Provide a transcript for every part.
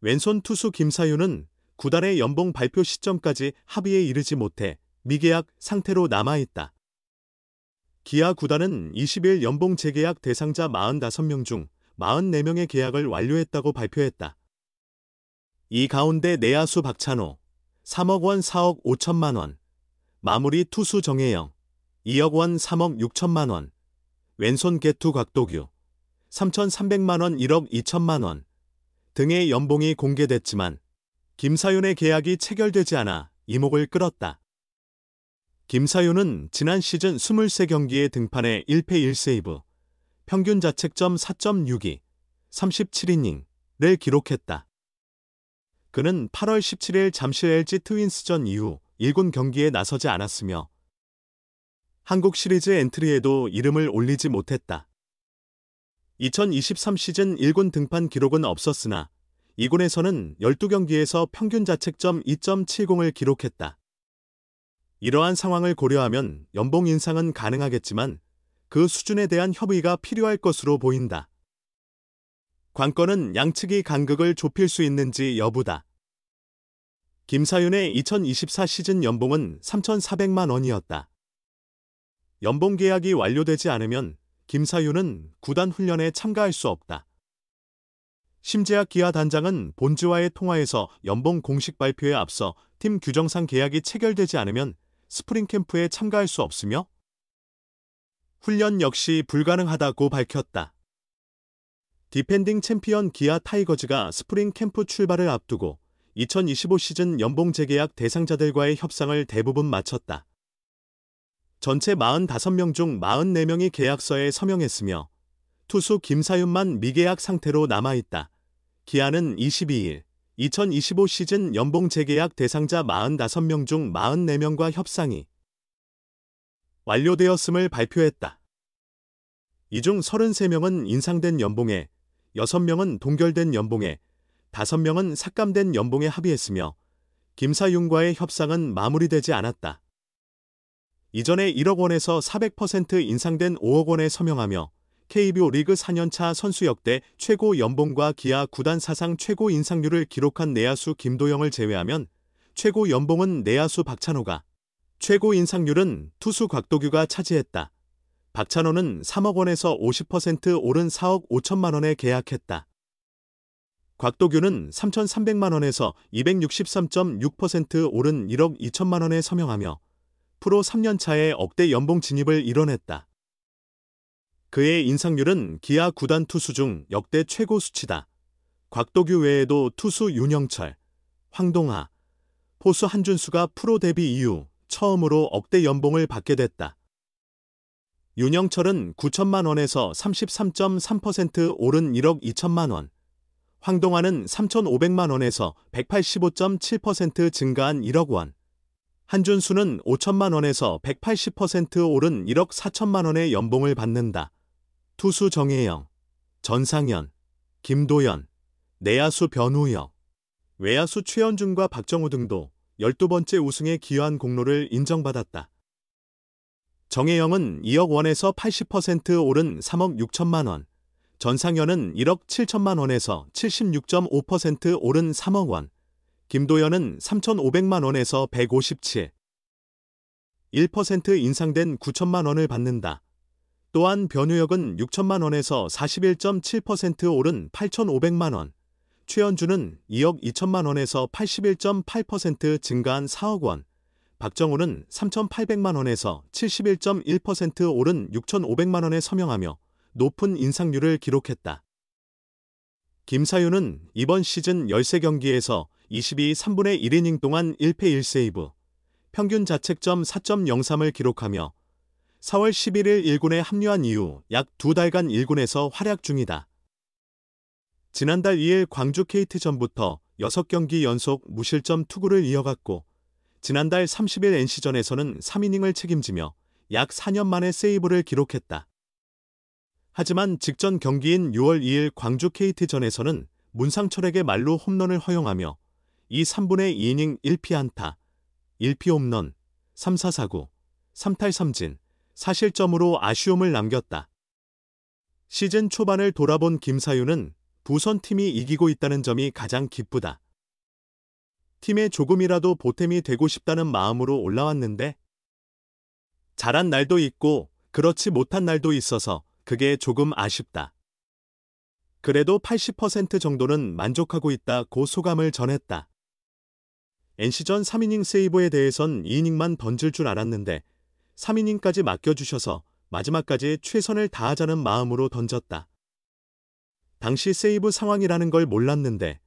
왼손 투수 김사윤은 구단의 연봉 발표 시점까지 합의에 이르지 못해 미계약 상태로 남아있다. 기아 구단은 20일 연봉 재계약 대상자 45명 중 44명의 계약을 완료했다고 발표했다. 이 가운데 내야수 박찬호 3억 원 4억 5천만 원, 마무리 투수 정혜영 2억 원 3억 6천만 원, 왼손 개투 곽도규 3,300만 원 1억 2천만 원 등의 연봉이 공개됐지만 김사윤의 계약이 체결되지 않아 이목을 끌었다. 김사윤은 지난 시즌 23경기에 등판해 1패 1세이브, 평균 자책점 4.62, 37이닝을 기록했다. 그는 8월 17일 잠실 LG 트윈스전 이후 1군 경기에 나서지 않았으며 한국 시리즈 엔트리에도 이름을 올리지 못했다. 2023 시즌 1군 등판 기록은 없었으나 2군에서는 12경기에서 평균 자책점 2.70을 기록했다. 이러한 상황을 고려하면 연봉 인상은 가능하겠지만 그 수준에 대한 협의가 필요할 것으로 보인다. 관건은 양측이 간극을 좁힐 수 있는지 여부다. 김사윤의 2024 시즌 연봉은 3,400만 원이었다. 연봉 계약이 완료되지 않으면 김사윤은 구단 훈련에 참가할 수 없다. 심재학 기아 단장은 본즈와의 통화에서 연봉 공식 발표에 앞서 팀 규정상 계약이 체결되지 않으면 스프링 캠프에 참가할 수 없으며 훈련 역시 불가능하다고 밝혔다. 디펜딩 챔피언 기아 타이거즈가 스프링 캠프 출발을 앞두고 2025 시즌 연봉 재계약 대상자들과의 협상을 대부분 마쳤다. 전체 45명 중 44명이 계약서에 서명했으며 투수 김사윤만 미계약 상태로 남아있다. 기아는 22일 2025 시즌 연봉 재계약 대상자 45명 중 44명과 협상이 완료되었음을 발표했다. 이 중 33명은 인상된 연봉에, 6명은 동결된 연봉에, 5명은 삭감된 연봉에 합의했으며 김사윤과의 협상은 마무리되지 않았다. 이전에 1억 원에서 400% 인상된 5억 원에 서명하며 KBO 리그 4년차 선수 역대 최고 연봉과 기아 구단 사상 최고 인상률을 기록한 내야수 김도영을 제외하면 최고 연봉은 내야수 박찬호가, 최고 인상률은 투수 곽도규가 차지했다. 박찬호는 3억 원에서 50% 오른 4억 5천만 원에 계약했다. 곽도규는 3,300만 원에서 263.6% 오른 1억 2천만 원에 서명하며 프로 3년차에 억대 연봉 진입을 이뤄냈다. 그의 인상률은 기아 구단 투수 중 역대 최고 수치다. 곽도규 외에도 투수 윤영철, 황동하, 포수 한준수가 프로 데뷔 이후 처음으로 억대 연봉을 받게 됐다. 윤영철은 9천만 원에서 33.3% 오른 1억 2천만 원, 황동하는 3,500만 원에서 185.7% 증가한 1억 원, 한준수는 5천만 원에서 180% 오른 1억 4천만 원의 연봉을 받는다. 투수 정혜영, 전상현, 김도연, 내야수 변우혁, 외야수 최현준과 박정우 등도 12번째 우승에 기여한 공로를 인정받았다. 정혜영은 2억 원에서 80% 오른 3억 6천만 원, 전상현은 1억 7천만 원에서 76.5% 오른 3억 원, 김도연은 3,500만 원에서 157, 1% 인상된 9천만 원을 받는다. 또한 변우혁은 6천만 원에서 41.7% 오른 8,500만 원, 최현주는 2억 2천만 원에서 81.8% 증가한 4억 원, 박정우는 3,800만 원에서 71.1% 오른 6,500만 원에 서명하며 높은 인상률을 기록했다. 김사윤은 이번 시즌 13경기에서 22 3분의 1이닝 동안 1패 1세이브, 평균 자책점 4.03을 기록하며 4월 11일 1군에 합류한 이후 약 2달간 1군에서 활약 중이다. 지난달 2일 광주 KT전부터 6경기 연속 무실점 투구를 이어갔고 지난달 30일 NC전에서는 3이닝을 책임지며 약 4년 만에 세이브를 기록했다. 하지만 직전 경기인 6월 2일 광주 KT전에서는 문상철에게 말로 홈런을 허용하며 이 3분의 2이닝 1피안타, 1피 홈런, 3사사구, 3탈 3진, 4실점으로 아쉬움을 남겼다. 시즌 초반을 돌아본 김사윤은 부선팀이 이기고 있다는 점이 가장 기쁘다. 팀에 조금이라도 보탬이 되고 싶다는 마음으로 올라왔는데 잘한 날도 있고 그렇지 못한 날도 있어서 그게 조금 아쉽다. 그래도 80% 정도는 만족하고 있다고 소감을 전했다. NC전 3이닝 세이브에 대해선 2이닝만 던질 줄 알았는데 3이닝까지 맡겨주셔서 마지막까지 최선을 다하자는 마음으로 던졌다. 당시 세이브 상황이라는 걸 몰랐는데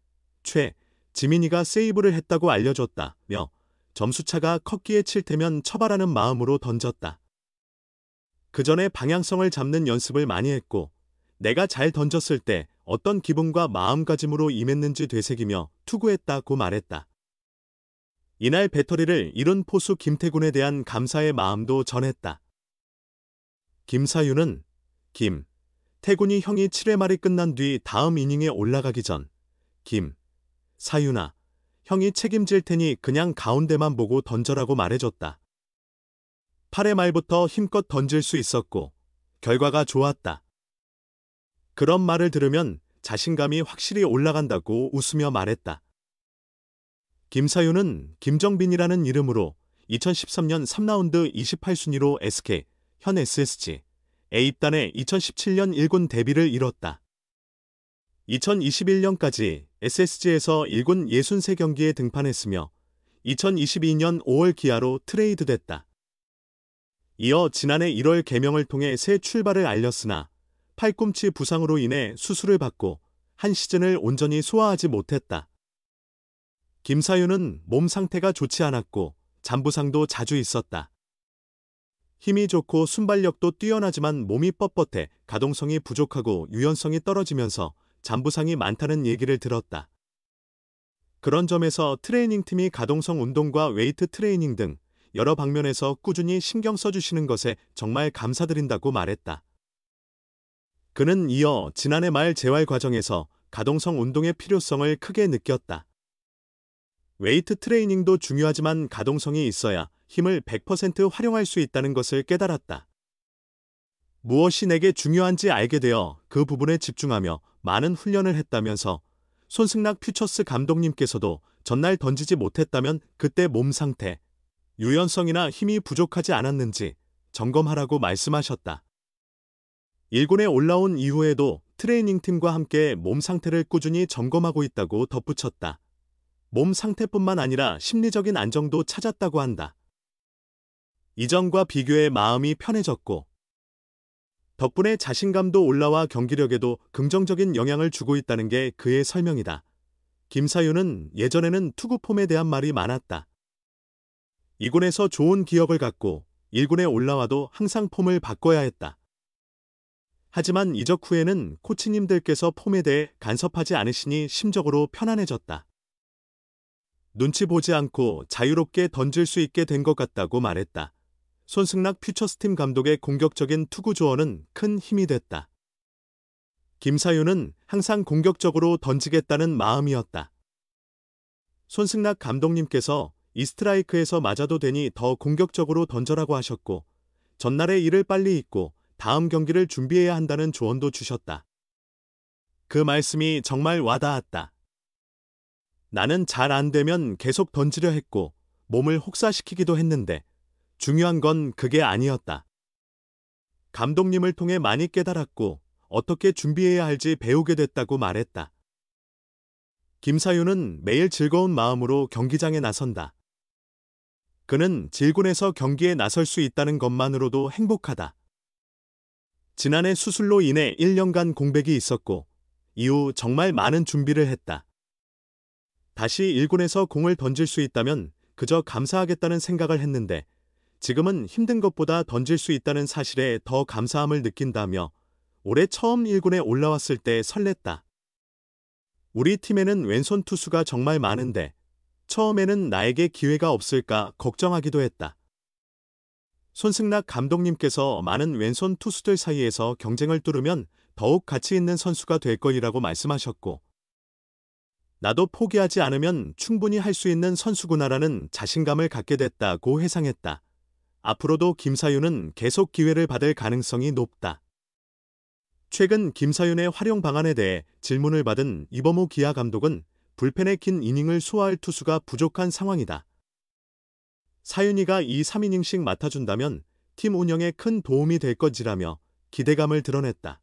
지민이가 세이브를 했다고 알려줬다며 점수차가 컸기에 칠 테면 쳐봐라는 마음으로 던졌다. 그 전에 방향성을 잡는 연습을 많이 했고 내가 잘 던졌을 때 어떤 기분과 마음가짐으로 임했는지 되새기며 투구했다고 말했다. 이날 배터리를 잃은 포수 김태군에 대한 감사의 마음도 전했다. 김사윤은 태군이 형이 7회 말이 끝난 뒤 다음 이닝에 올라가기 전 사윤아, 형이 책임질 테니 그냥 가운데만 보고 던져라고 말해줬다. 8회 말부터 힘껏 던질 수 있었고 결과가 좋았다. 그런 말을 들으면 자신감이 확실히 올라간다고 웃으며 말했다. 김사윤은 김정빈이라는 이름으로 2013년 3라운드 28순위로 SK, 현 SSG에 입단해 2017년 1군 데뷔를 이뤘다. 2021년까지 SSG에서 1군 63경기에 등판했으며 2022년 5월 기아로 트레이드됐다. 이어 지난해 1월 개명을 통해 새 출발을 알렸으나 팔꿈치 부상으로 인해 수술을 받고 한 시즌을 온전히 소화하지 못했다. 김사윤은 몸 상태가 좋지 않았고 잔부상도 자주 있었다. 힘이 좋고 순발력도 뛰어나지만 몸이 뻣뻣해 가동성이 부족하고 유연성이 떨어지면서 잔부상이 많다는 얘기를 들었다. 그런 점에서 트레이닝팀이 가동성 운동과 웨이트 트레이닝 등 여러 방면에서 꾸준히 신경 써주시는 것에 정말 감사드린다고 말했다. 그는 이어 지난해 말 재활 과정에서 가동성 운동의 필요성을 크게 느꼈다. 웨이트 트레이닝도 중요하지만 가동성이 있어야 힘을 100% 활용할 수 있다는 것을 깨달았다. 무엇이 내게 중요한지 알게 되어 그 부분에 집중하며 많은 훈련을 했다면서 손승락 퓨처스 감독님께서도 전날 던지지 못했다면 그때 몸 상태, 유연성이나 힘이 부족하지 않았는지 점검하라고 말씀하셨다. 1군에 올라온 이후에도 트레이닝팀과 함께 몸 상태를 꾸준히 점검하고 있다고 덧붙였다. 몸 상태뿐만 아니라 심리적인 안정도 찾았다고 한다. 이전과 비교해 마음이 편해졌고 덕분에 자신감도 올라와 경기력에도 긍정적인 영향을 주고 있다는 게 그의 설명이다. 김사윤은 예전에는 투구 폼에 대한 말이 많았다. 2군에서 좋은 기억을 갖고 1군에 올라와도 항상 폼을 바꿔야 했다. 하지만 이적 후에는 코치님들께서 폼에 대해 간섭하지 않으시니 심적으로 편안해졌다. 눈치 보지 않고 자유롭게 던질 수 있게 된 것 같다고 말했다. 손승락 퓨처스팀 감독의 공격적인 투구 조언은 큰 힘이 됐다. 김사윤은 항상 공격적으로 던지겠다는 마음이었다. 손승락 감독님께서 이 스트라이크에서 맞아도 되니 더 공격적으로 던져라고 하셨고 전날의 일을 빨리 잊고 다음 경기를 준비해야 한다는 조언도 주셨다. 그 말씀이 정말 와닿았다. 나는 잘 안 되면 계속 던지려 했고 몸을 혹사시키기도 했는데 중요한 건 그게 아니었다. 감독님을 통해 많이 깨달았고 어떻게 준비해야 할지 배우게 됐다고 말했다. 김사윤은 매일 즐거운 마음으로 경기장에 나선다. 그는 질군에서 경기에 나설 수 있다는 것만으로도 행복하다. 지난해 수술로 인해 1년간 공백이 있었고 이후 정말 많은 준비를 했다. 다시 1군에서 공을 던질 수 있다면 그저 감사하겠다는 생각을 했는데 지금은 힘든 것보다 던질 수 있다는 사실에 더 감사함을 느낀다며 올해 처음 1군에 올라왔을 때 설렜다. 우리 팀에는 왼손 투수가 정말 많은데 처음에는 나에게 기회가 없을까 걱정하기도 했다. 손승락 감독님께서 많은 왼손 투수들 사이에서 경쟁을 뚫으면 더욱 가치 있는 선수가 될 거리라고 말씀하셨고 나도 포기하지 않으면 충분히 할 수 있는 선수구나라는 자신감을 갖게 됐다고 회상했다. 앞으로도 김사윤은 계속 기회를 받을 가능성이 높다. 최근 김사윤의 활용 방안에 대해 질문을 받은 이범호 기아 감독은 불펜의 긴 이닝을 소화할 투수가 부족한 상황이다. 사윤이가 2, 3이닝씩 맡아준다면 팀 운영에 큰 도움이 될 것이라며 기대감을 드러냈다.